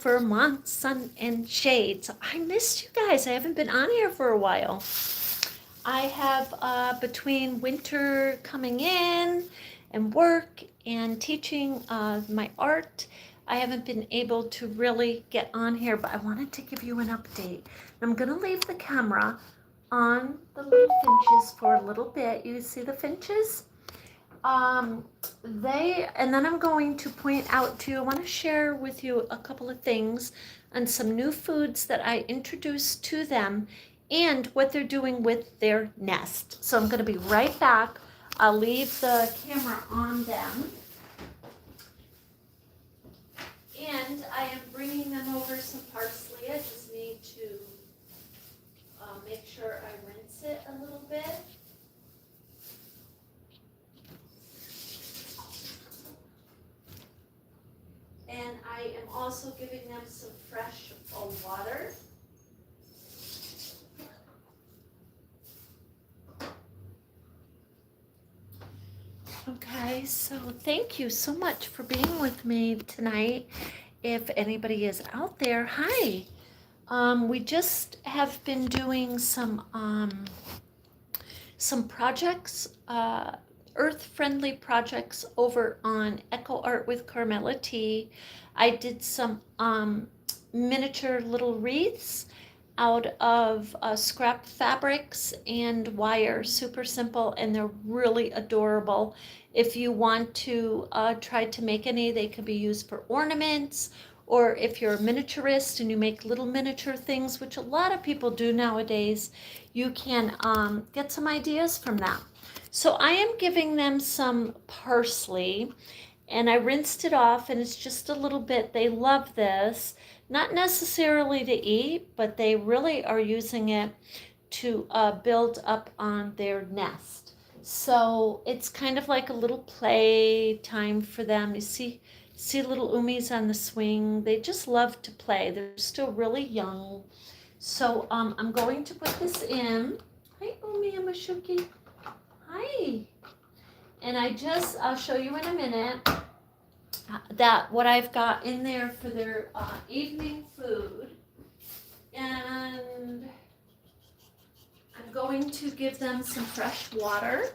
Vermont Sun and Shade. So I missed you guys. I haven't been on here for a while. I have, between winter coming in and work and teaching my art, I haven't been able to really get on here, but I wanted to give you an update. I'm going to leave the camera on the little finches for a little bit. You see the finches? And then I'm going to point out to you, I want to share with you a couple of things on some new foods that I introduced to them and what they're doing with their nest. So I'm going to be right back. I'll leave the camera on them. And I am bringing them over some parsley. I just need to make sure I rinse it a little bit. And I am also giving them some fresh water. Okay, so thank you so much for being with me tonight. If anybody is out there, hi. We just have been doing some projects, earth-friendly projects over on Echo Art with Carmela T. I did some miniature little wreaths out of scrap fabrics and wire, super simple, and they're really adorable. If you want to try to make any, they could be used for ornaments, or if you're a miniaturist and you make little miniature things, which a lot of people do nowadays, you can get some ideas from that. So I am giving them some parsley, and I rinsed it off, and it's just a little bit. They love this. Not necessarily to eat, but they really are using it to build up on their nest. So it's kind of like a little play time for them. You see little Umis on the swing. They just love to play. They're still really young. So I'm going to put this in. Hi, Umi Amashuki. Hi. And I'll show you in a minute that what I've got in there for their evening food. And I'm going to give them some fresh water.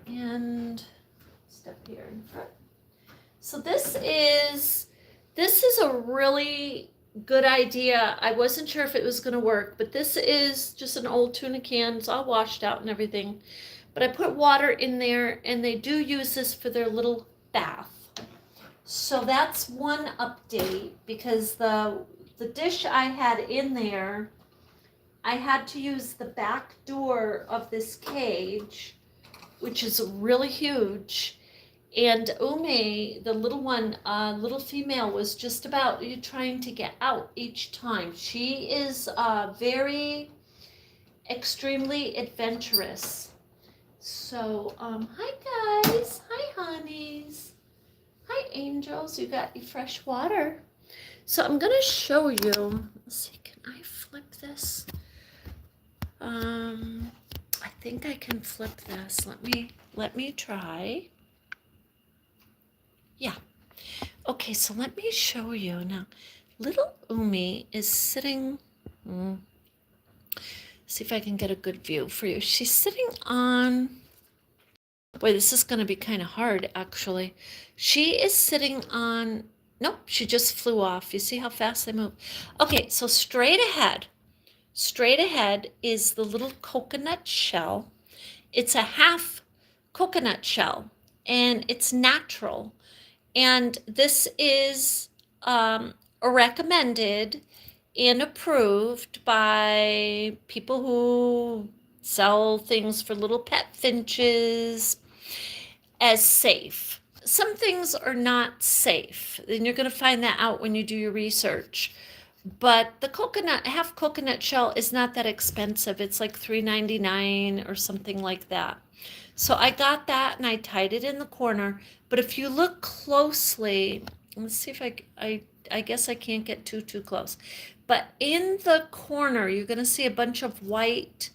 And step here in front. So this is a really good idea. I wasn't sure if it was going to work, but this is just an old tuna can. It's all washed out and everything. But I put water in there, and they do use this for their little bath. So that's one update, because the dish I had in there, I had to use the back door of this cage, which is really huge. And Ume, the little one, little female, was just about trying to get out each time. She is very extremely adventurous. So, hi guys, hi honeys, hi angels, you got your fresh water. So I'm gonna show you, let's see, can I flip this? I think I can flip this. Let me try. Yeah. Okay, so let me show you now. Little Umi is sitting, see if I can get a good view for you. She's sitting on, boy, this is going to be kind of hard, actually. She is sitting on, nope, she just flew off. You see how fast they move? Okay, so straight ahead is the little coconut shell. It's a half coconut shell, and it's natural. And this is recommended and approved by people who sell things for little pet finches as safe. Some things are not safe, and you're going to find that out when you do your research. But the half coconut shell is not that expensive. It's like $3.99 or something like that. So I got that, and I tied it in the corner. But if you look closely, let's see if I guess I can't get too close. But in the corner, you're going to see a bunch of white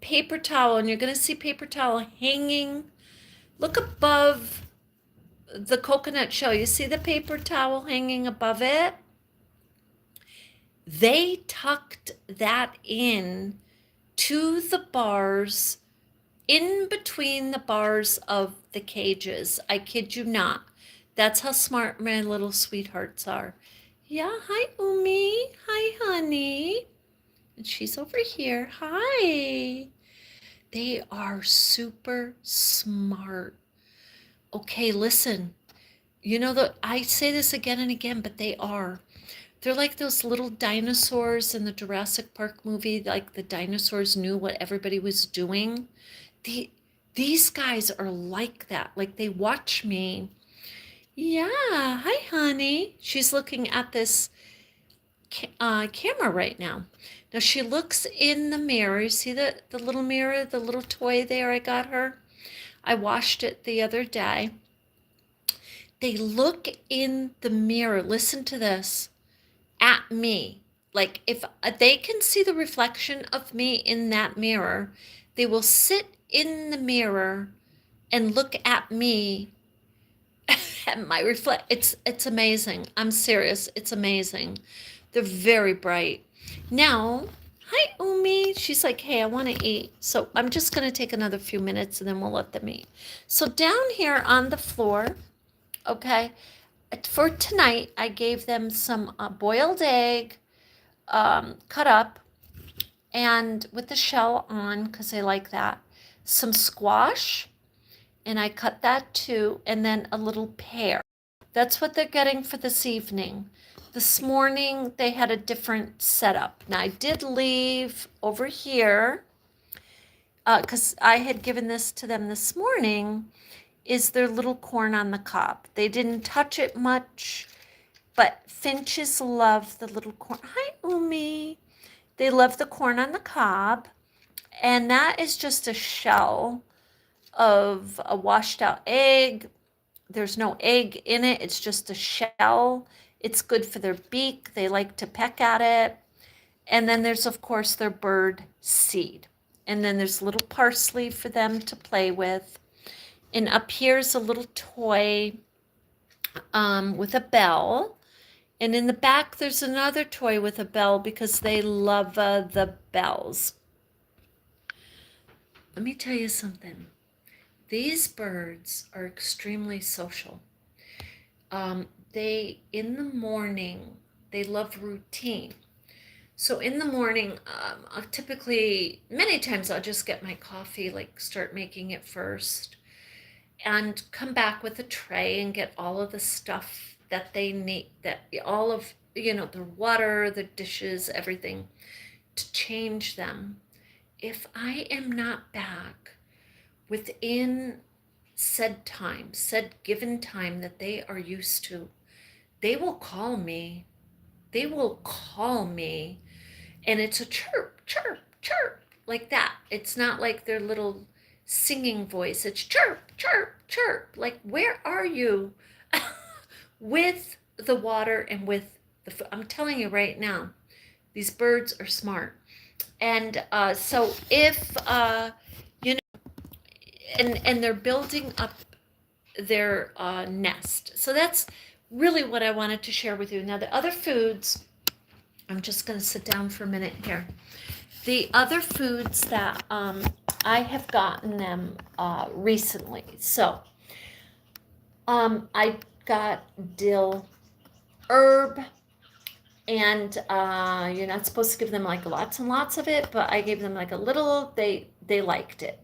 paper towel, and you're going to see paper towel hanging. Look above the coconut shell, you see the paper towel hanging above it? They tucked that in to the bars, in between the bars of the cages. I kid you not. That's how smart my little sweethearts are. Yeah, hi, Umi. Hi, honey. And she's over here. Hi. They are super smart. Okay, listen. You know that I say this again and again, but they are. They're like those little dinosaurs in the Jurassic Park movie, like the dinosaurs knew what everybody was doing. The, these guys are like that. Like they watch me. Yeah, hi, honey. She's looking at this camera right now. Now she looks in the mirror. You see the little mirror, the little toy there I got her? I washed it the other day. They look in the mirror. Listen to this. At me. Like if they can see the reflection of me in that mirror, they will sit in the mirror and look at me at my reflect. It's amazing. I'm serious. It's amazing. They're very bright. Now, hi Umi. She's like, hey, I want to eat. So I'm just going to take another few minutes and then we'll let them eat. So down here on the floor, okay, for tonight, I gave them some boiled egg, cut up, and with the shell on, because they like that. Some squash, and I cut that too, and then a little pear. That's what they're getting for this evening. This morning, they had a different setup. Now, I did leave over here, because I had given this to them this morning, is their little corn on the cob. They didn't touch it much, but finches love the little corn. Hi, Umi. They love the corn on the cob, and that is just a shell of a washed out egg. There's no egg in it. It's just a shell. It's good for their beak. They like to peck at it. And then there's, of course, their bird seed. And then there's little parsley for them to play with. And up here's a little toy with a bell. And in the back, there's another toy with a bell because they love the bells. Let me tell you something. These birds are extremely social. In the morning, they love routine. So in the morning, I'll typically, many times I'll just get my coffee, like start making it first, and come back with a tray and get all of the stuff that they need, that all of, the water, the dishes, everything, to change them. If I am not back within said given time that they are used to, they will call me. They will call me, and it's a chirp, chirp, chirp, like that. It's not like their little singing voice. It's chirp, chirp, chirp. Like, where are you? With the water and with the food. I'm telling you right now, these birds are smart. And so if, and they're building up their nest. So that's really what I wanted to share with you. Now, the other foods, I'm just going to sit down for a minute here. The other foods that I have gotten them recently. So I got dill herb, and you're not supposed to give them like lots and lots of it, but I gave them like a little. They liked it.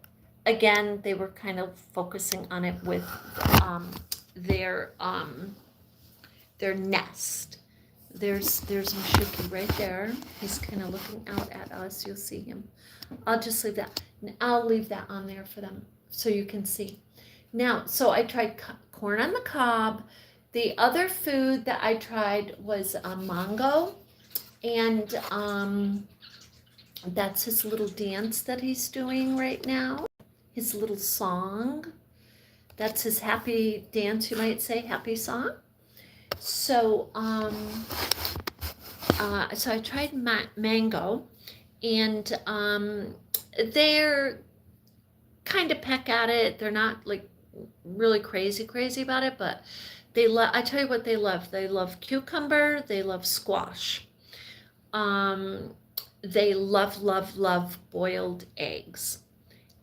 Again, they were kind of focusing on it with their nest. There's Mashuki right there. He's kind of looking out at us. You'll see him. I'll just leave that. I'll leave that on there for them so you can see. Now, so I tried corn on the cob. The other food that I tried was mango, and that's his little dance that he's doing right now. His little song. That's his happy dance, you might say, happy song. So, so I tried mango, and they're kind of peck at it. They're not like really crazy about it, but I tell you what they love. They love cucumber, they love squash. Um, they love boiled eggs.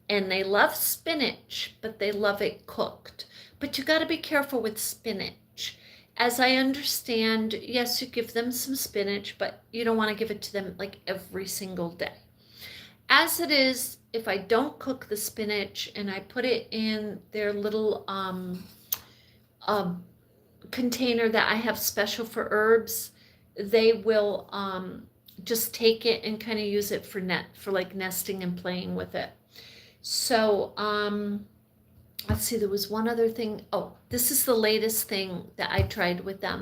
And they love spinach, but they love it cooked. But you got to be careful with spinach. As I understand, yes, you give them some spinach, but you don't want to give it to them like every single day. As it is, if I don't cook the spinach and I put it in their little container that I have special for herbs, they will just take it and kind of use it for like nesting and playing with it. So let's see, there was one other thing. Oh, this is the latest thing that I tried with them,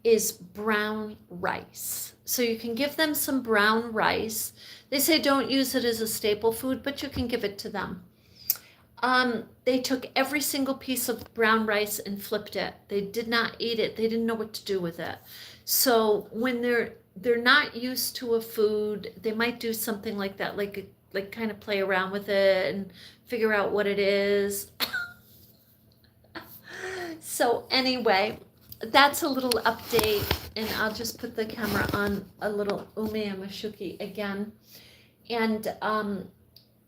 is brown rice. So you can give them some brown rice. They say don't use it as a staple food, but you can give it to them. They took every single piece of brown rice and flipped it. They did not eat it. They didn't know what to do with it. So when they're not used to a food, they might do something like that, like kind of play around with it and figure out what it is. So anyway, that's a little update, and I'll just put the camera on a little Umeamashuki again. And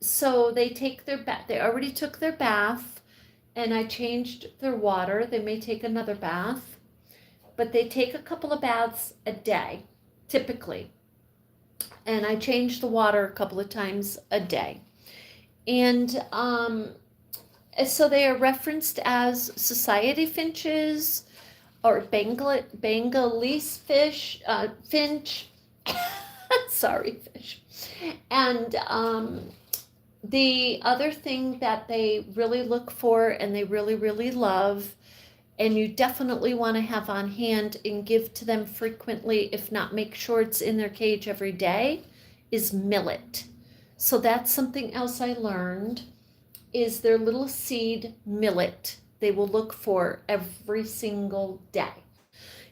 so they take their bath. They already took their bath, and I changed their water. They may take another bath, but they take a couple of baths a day, typically. And I change the water a couple of times a day. And so they are referenced as society finches or Bengalese finch. Sorry, fish. And the other thing that they really look for and they really love, and you definitely want to have on hand and give to them frequently, if not make sure it's in their cage every day, is millet. So that's something else I learned, is their little seed millet they will look for every single day.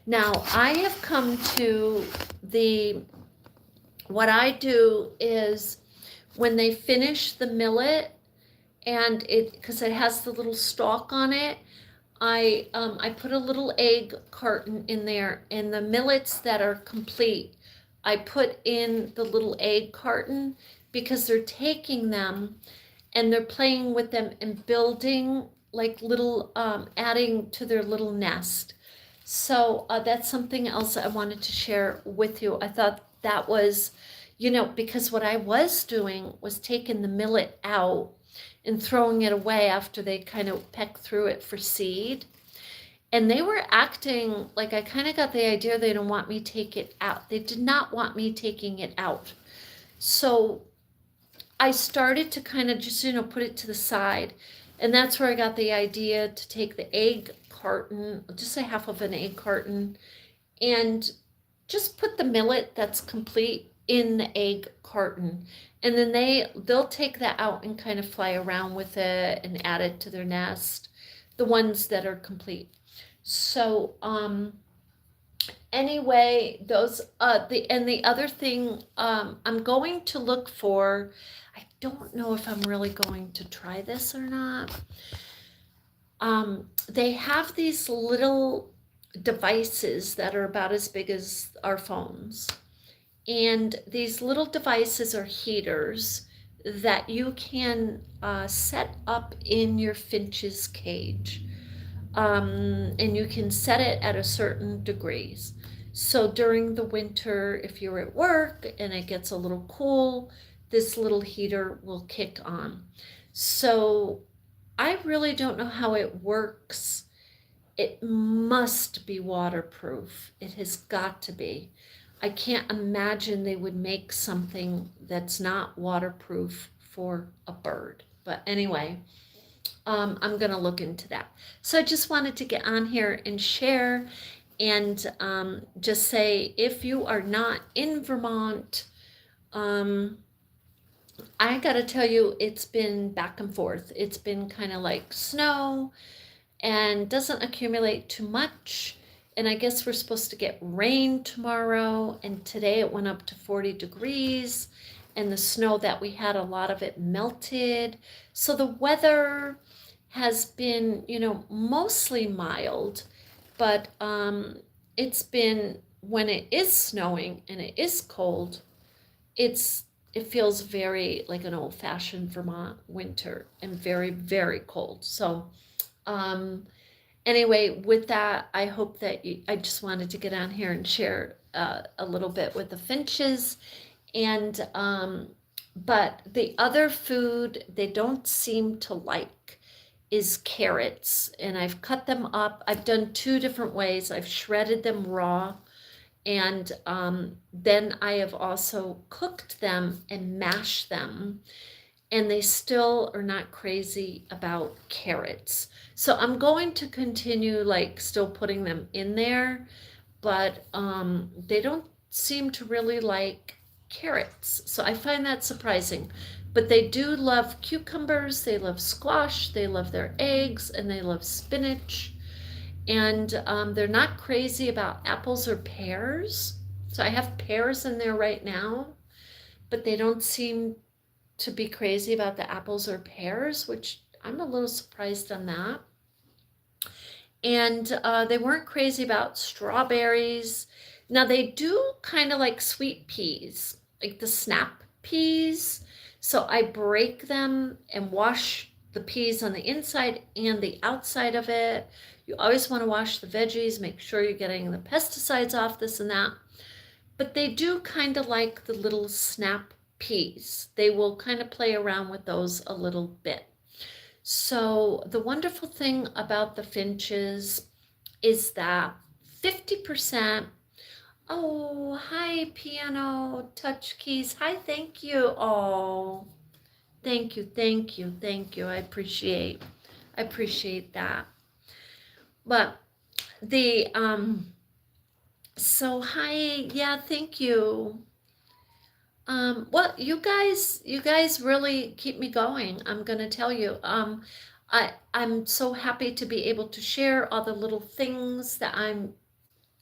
Now, I have come to what I do is when they finish the millet, and because it has the little stalk on it, I put a little egg carton in there, and the millets that are complete, I put in the little egg carton, because they're taking them and they're playing with them and building like little, adding to their little nest. So that's something else I wanted to share with you. I thought that was, because what I was doing was taking the millet out and throwing it away after they kind of peck through it for seed. And they were acting like I kind of got the idea they don't want me to take it out. They did not want me taking it out. So I started to kind of just, put it to the side. And that's where I got the idea to take the egg carton, just a half of an egg carton, and just put the millet that's complete in the egg carton. And then they'll take that out and kind of fly around with it and add it to their nest, the ones that are complete. So anyway, those the other thing I'm going to look for, I don't know if I'm really going to try this or not. They have these little devices that are about as big as our phones. And these little devices are heaters that you can set up in your finch's cage. And you can set it at a certain degrees. So during the winter, if you're at work and it gets a little cool, this little heater will kick on. So I really don't know how it works. It must be waterproof. It has got to be. I can't imagine they would make something that's not waterproof for a bird. But anyway, I'm going to look into that. So I just wanted to get on here and share, and just say, if you are not in Vermont, I got to tell you, it's been back and forth. It's been kind of like snow and doesn't accumulate too much. And I guess we're supposed to get rain tomorrow. And today it went up to 40 degrees. And the snow that we had, a lot of it melted. So the weather has been, mostly mild, but it's been, when it is snowing and it is cold, it's it feels very like an old-fashioned Vermont winter and very, very cold. So, um, anyway, with that, I hope that I just wanted to get on here and share a little bit with the finches. And but the other food they don't seem to like is carrots, and I've cut them up. I've done two different ways. I've shredded them raw, and then I have also cooked them and mashed them, and they still are not crazy about carrots. So I'm going to continue like still putting them in there, but they don't seem to really like carrots. So I find that surprising. But they do love cucumbers, they love squash, they love their eggs, and they love spinach. And they're not crazy about apples or pears. So I have pears in there right now, but they don't seem to be crazy about the apples or pears, which I'm a little surprised on that. And they weren't crazy about strawberries. Now they do kind of like sweet peas, like the snap peas. So I break them and wash the peas on the inside and the outside of it. You always want to wash the veggies, make sure you're getting the pesticides off, this and that. But they do kind of like the little snap peas. They will kind of play around with those a little bit. So the wonderful thing about the finches is that 50%, oh, hi, piano, touch keys. Hi, thank you. Oh, thank you, thank you, thank you. I appreciate that. But the, so hi, yeah, thank you. Well, you guys really keep me going. I'm gonna tell you. I'm so happy to be able to share all the little things that I'm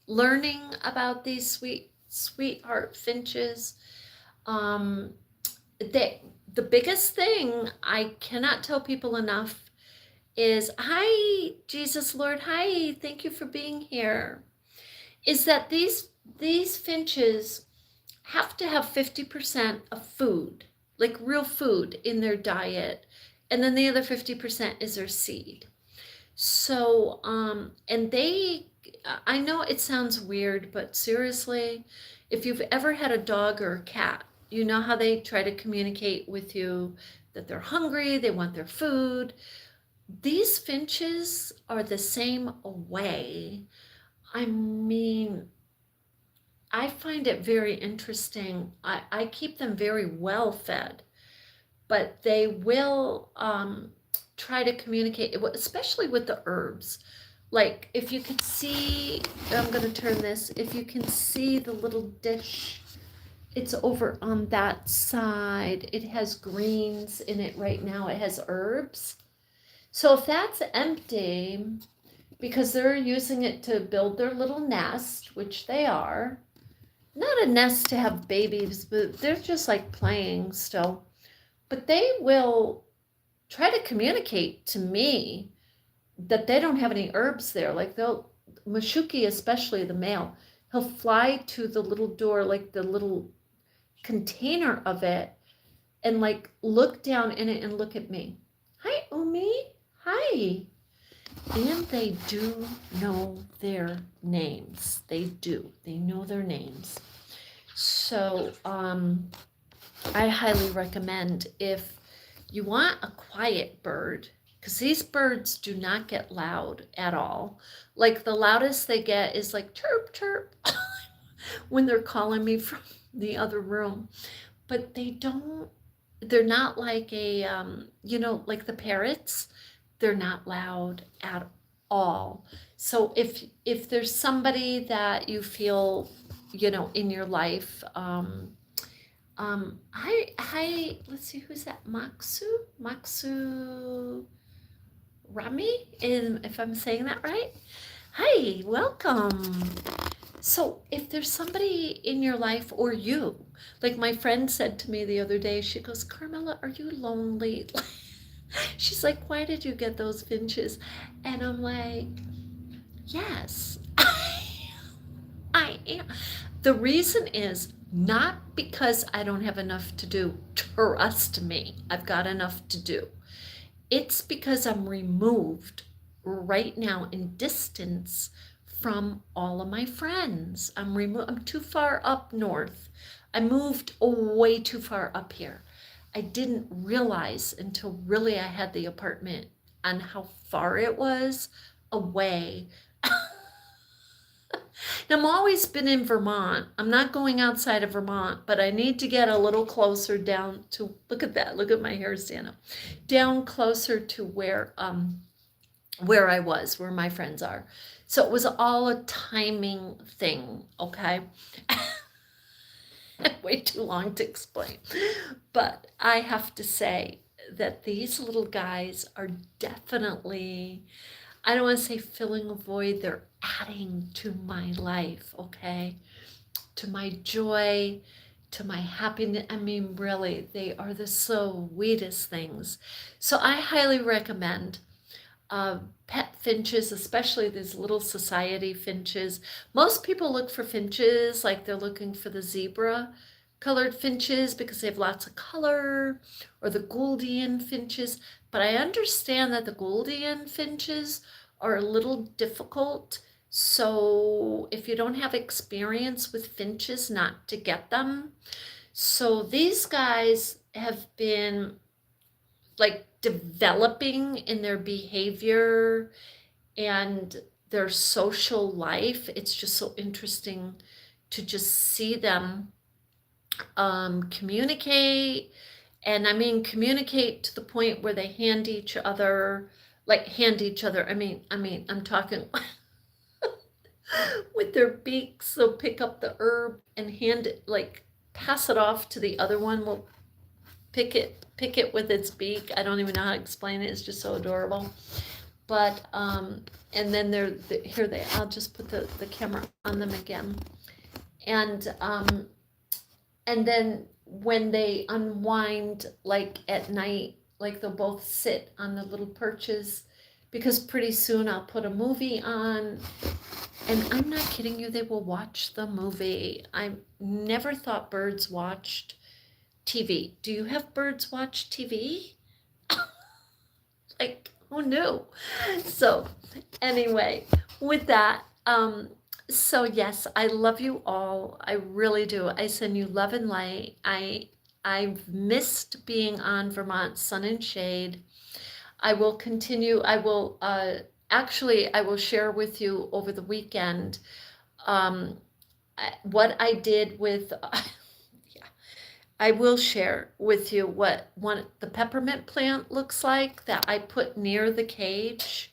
learning about these sweetheart finches. Um, the biggest thing I cannot tell people enough is, hi, Jesus Lord, hi, thank you for being here, is that these finches have to have 50% of food, like real food in their diet, and then the other 50% is their seed. So, and I know it sounds weird, but seriously, if you've ever had a dog or a cat, you know how they try to communicate with you that they're hungry, they want their food. These finches are the same way. I mean, I find it very interesting. I keep them very well fed, but they will try to communicate, especially with the herbs. Like if you could see, I'm going to turn this, if you can see the little dish, it's over on that side. It has greens in it right now. It has herbs. So if that's empty, because they're using it to build their little nest, which they are, not a nest to have babies, but they're just like playing still. But they will try to communicate to me that they don't have any herbs there. Like Mashuki, especially the male, he'll fly to the little door, like the little container of it, and like look down in it and look at me. Hi, Umi. Hi. And they do know their names. They do. They know their names. So I highly recommend, if you want a quiet bird, because these birds do not get loud at all. Like the loudest they get is like chirp, chirp when they're calling me from the other room. But they're not like like the parrots. They're not loud at all. So if there's somebody that you feel, in your life, hi, let's see, who's that? Maksu Rami, if I'm saying that right. Hi, welcome. So if there's somebody in your life, or you, like my friend said to me the other day, she goes, Carmela, are you lonely? She's like, why did you get those finches? And I'm like, yes, I am. The reason is not because I don't have enough to do. Trust me, I've got enough to do. It's because I'm removed right now in distance from all of my friends. I'm too far up north. I moved way too far up here. I didn't realize until really I had the apartment on how far it was away. Now, I've always been in Vermont. I'm not going outside of Vermont, but I need to get a little closer down to, look at that, look at my hair stand up, down closer to where I was, where my friends are. So it was all a timing thing, okay? Way too long to explain. But I have to say that these little guys are definitely, I don't want to say filling a void, they're adding to my life, okay? To my joy, to my happiness. I mean, really, they are the sweetest things. So I highly recommend pet finches, especially these little society finches. Most people look for finches like they're looking for the zebra colored finches because they have lots of color, or the Gouldian finches. But I understand that the Gouldian finches are a little difficult. So if you don't have experience with finches, not to get them. So these guys have been like developing in their behavior and their social life. It's just so interesting to just see them communicate. And I mean, communicate to the point where they hand each other, I'm talking with their beaks. They'll pick up the herb and hand it, like pass it off to the other one. Will pick it with its beak. I don't even know how to explain it. It's just so adorable. But and then here they. I'll just put the camera on them again. And then when they unwind, like at night, like they'll both sit on the little perches, because pretty soon I'll put a movie on. And I'm not kidding you, they will watch the movie. I never thought birds watched TV. Do you have birds watch TV? Like, who knew? So anyway, with that, so yes, I love you all. I really do. I send you love and light. I've missed being on Vermont Sun and Shade. I will continue. I will actually I will share with you over the weekend what I did with I will share with you what the peppermint plant looks like that I put near the cage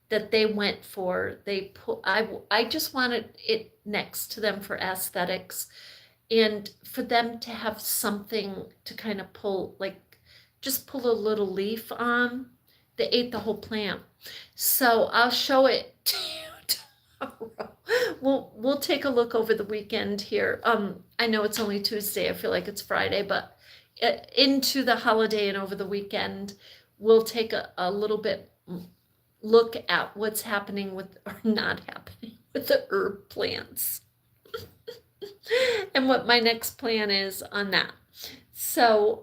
that they went for. I just wanted it next to them for aesthetics and for them to have something to kind of pull, like just pull a little leaf on. They ate the whole plant. So I'll show it to you tomorrow. We'll take a look over the weekend here. I know it's only Tuesday. I feel like it's Friday, but into the holiday and over the weekend, we'll take a little bit look at what's happening with or not happening with the herb plants and what my next plan is on that. So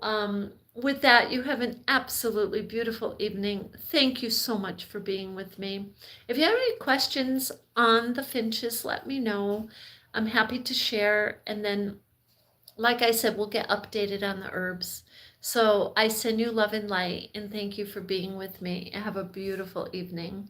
with that, you have an absolutely beautiful evening. Thank you so much for being with me. If you have any questions on the finches, let me know. I'm happy to share. And then, like I said, we'll get updated on the herbs. So I send you love and light, and thank you for being with me. Have a beautiful evening.